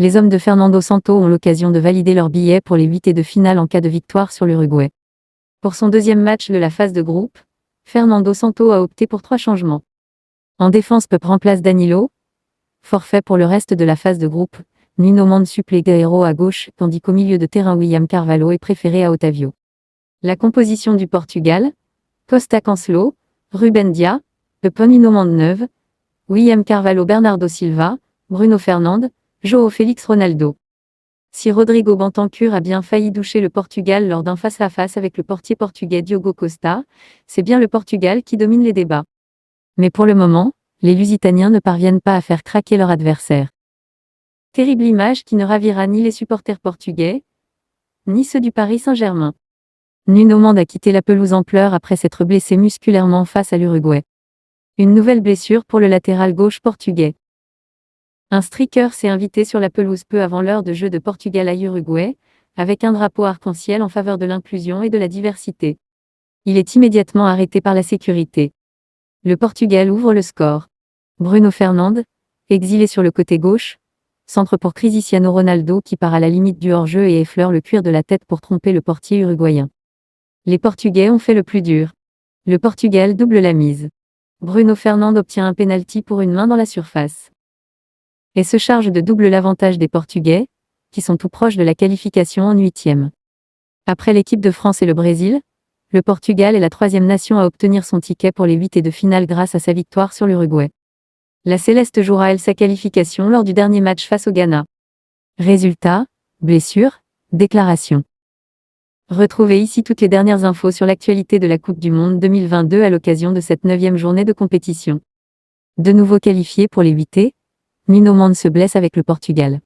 les hommes de Fernando Santos ont l'occasion de valider leur billet pour les huitièmes de finale en cas de victoire sur l'Uruguay. Pour son deuxième match de la phase de groupe, Fernando Santos a opté pour 3 changements. En défense, Pep remplace Danilo, forfait pour le reste de la phase de groupe. Nuno Mendes supplée Guerreiro à gauche, tandis qu'au milieu de terrain William Carvalho est préféré à Otavio. La composition du Portugal: Costa Cancelo, Rúben Dias, Nuno Mendes, William Carvalho, Bernardo Silva, Bruno Fernandes, João Félix, Ronaldo. Si Rodrigo Bentancur a bien failli doucher le Portugal lors d'un face-à-face avec le portier portugais Diogo Costa, c'est bien le Portugal qui domine les débats. Mais pour le moment, les Lusitaniens ne parviennent pas à faire craquer leur adversaire. Terrible image qui ne ravira ni les supporters portugais, ni ceux du Paris Saint-Germain. Nuno Mendes a quitté la pelouse en pleurs après s'être blessé musculairement face à l'Uruguay. Une nouvelle blessure pour le latéral gauche portugais. Un striker s'est invité sur la pelouse peu avant l'heure de jeu de Portugal à Uruguay, avec un drapeau arc-en-ciel en faveur de l'inclusion et de la diversité. Il est immédiatement arrêté par la sécurité. Le Portugal ouvre le score. Bruno Fernandes, exilé sur le côté gauche, centre pour Cristiano Ronaldo qui part à la limite du hors-jeu et effleure le cuir de la tête pour tromper le portier uruguayen. Les Portugais ont fait le plus dur. Le Portugal double la mise. Bruno Fernandes obtient un pénalty pour une main dans la surface. Et se charge de double l'avantage des Portugais, qui sont tout proches de la qualification en huitième. Après l'équipe de France et le Brésil, le Portugal est la 3e nation à obtenir son ticket pour les huitièmes de finale grâce à sa victoire sur l'Uruguay. La Céleste jouera elle sa qualification lors du dernier match face au Ghana. Résultat, blessure, déclaration. Retrouvez ici toutes les dernières infos sur l'actualité de la Coupe du Monde 2022 à l'occasion de cette 9e journée de compétition. De nouveau qualifiés pour les huitièmes, Nuno Mendes se blesse avec le Portugal.